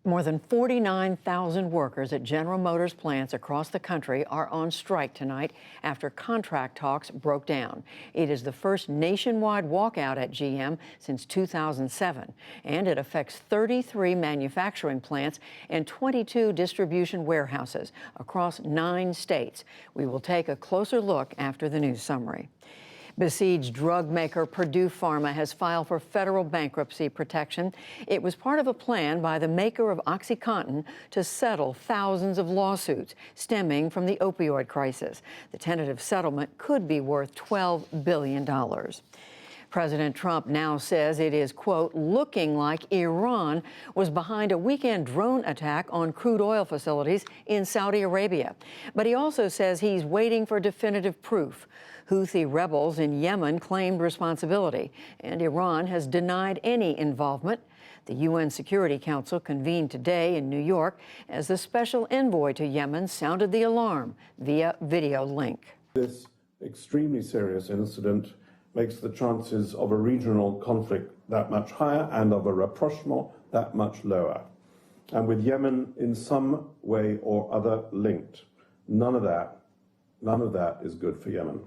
More than 49,000 workers at General Motors plants across the country are on strike tonight after contract talks broke down. It is the first nationwide walkout at GM since 2007, and it affects 33 manufacturing plants and 22 distribution warehouses across 9 states. We will take a closer look after the news summary. Besieged drug maker Purdue Pharma has filed for federal bankruptcy protection. It was part of a plan by the maker of OxyContin to settle thousands of lawsuits stemming from the opioid crisis. The tentative settlement could be worth $12 billion. President Trump now says it is, quote, looking like Iran was behind a weekend drone attack on crude oil facilities in Saudi Arabia. But he also says he's waiting for definitive proof. Houthi rebels in Yemen claimed responsibility, and Iran has denied any involvement. The UN Security Council convened today in New York as the special envoy to Yemen sounded the alarm via video link. This extremely serious incident makes the chances of a regional conflict that much higher and of a rapprochement that much lower. And with Yemen in some way or other linked, none of that is good for Yemen.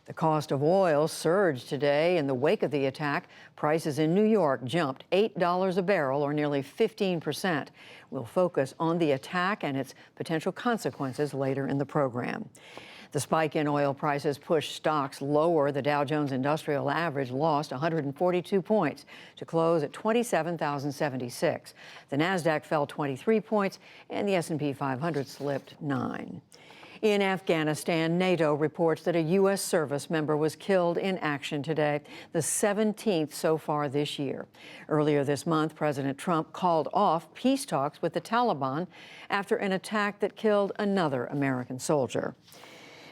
The cost of oil surged today in the wake of the attack. Prices in New York jumped $8 a barrel, or nearly 15%. We'll focus on the attack and its potential consequences later in the program. The spike in oil prices pushed stocks lower. The Dow Jones Industrial Average lost 142 points to close at 27,076. The Nasdaq fell 23 points, and the S&P 500 slipped 9. In Afghanistan, NATO reports that a U.S. service member was killed in action today, the 17th so far this year. Earlier this month, President Trump called off peace talks with the Taliban after an attack that killed another American soldier.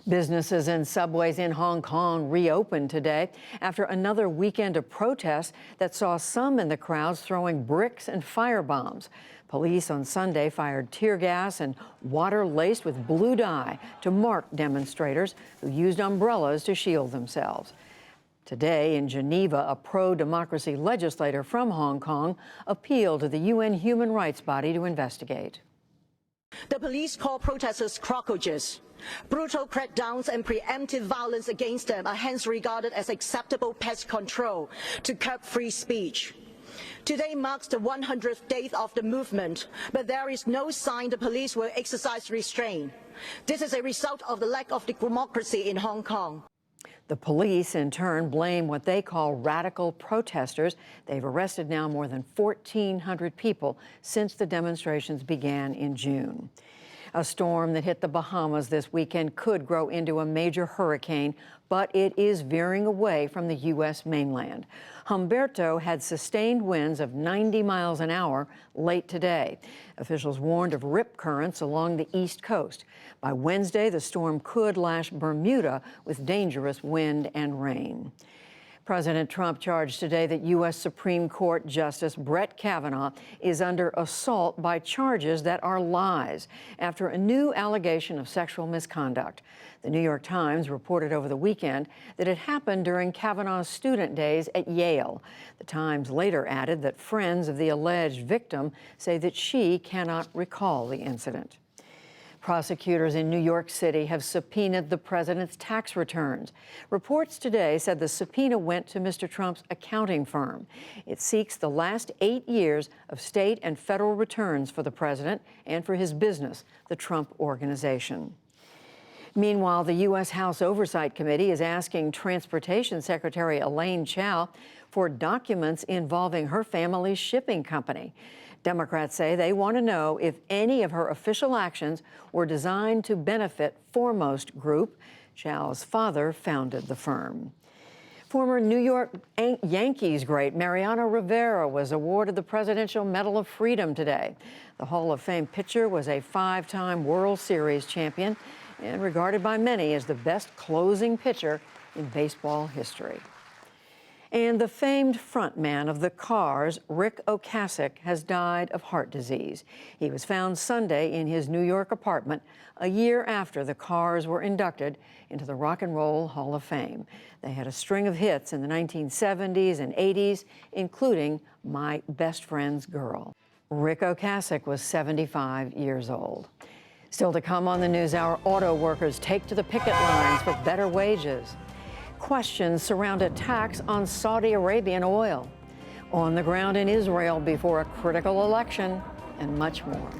Businesses and subways in Hong Kong reopened today after another weekend of protests that saw some in the crowds throwing bricks and firebombs. Police on Sunday fired tear gas and water laced with blue dye to mark demonstrators who used umbrellas to shield themselves. Today in Geneva, a pro-democracy legislator from Hong Kong appealed to the UN human rights body to investigate. The police call protesters cockroaches. Brutal crackdowns and preemptive violence against them are hence regarded as acceptable pest control to curb free speech. Today marks the 100th day of the movement, but there is no sign the police will exercise restraint. This is a result of the lack of democracy in Hong Kong. The police, in turn, blame what they call radical protesters. They've arrested now more than 1,400 people since the demonstrations began in June. A storm that hit the Bahamas this weekend could grow into a major hurricane, but it is veering away from the U.S. mainland. Humberto had sustained winds of 90 miles an hour late today. Officials warned of rip currents along the east coast. By Wednesday, the storm could lash Bermuda with dangerous wind and rain. President Trump charged today that U.S. Supreme Court Justice Brett Kavanaugh is under assault by charges that are lies after a new allegation of sexual misconduct. The New York Times reported over the weekend that it happened during Kavanaugh's student days at Yale. The Times later added that friends of the alleged victim say that she cannot recall the incident. Prosecutors in New York City have subpoenaed the president's tax returns. Reports today said the subpoena went to Mr. Trump's accounting firm. It seeks the last 8 years of state and federal returns for the president and for his business, the Trump Organization. Meanwhile, the U.S. House Oversight Committee is asking Transportation Secretary Elaine Chao for documents involving her family's shipping company. Democrats say they want to know if any of her official actions were designed to benefit Foremost Group. Chao's father founded the firm. Former New York Yankees great Mariano Rivera was awarded the Presidential Medal of Freedom today. The Hall of Fame pitcher was a 5-time World Series champion and regarded by many as the best closing pitcher in baseball history. And the famed frontman of the Cars, Ric Ocasek, has died of heart disease. He was found Sunday in his New York apartment a year after the Cars were inducted into the Rock and Roll Hall of Fame. They had a string of hits in the 1970s and 80s, including My Best Friend's Girl. Rick Ocasek was 75 years old. Still to come on the NewsHour, auto workers take to the picket lines for better wages. Questions surround attacks on Saudi Arabian oil. On the ground in Israel before a critical election, and much more.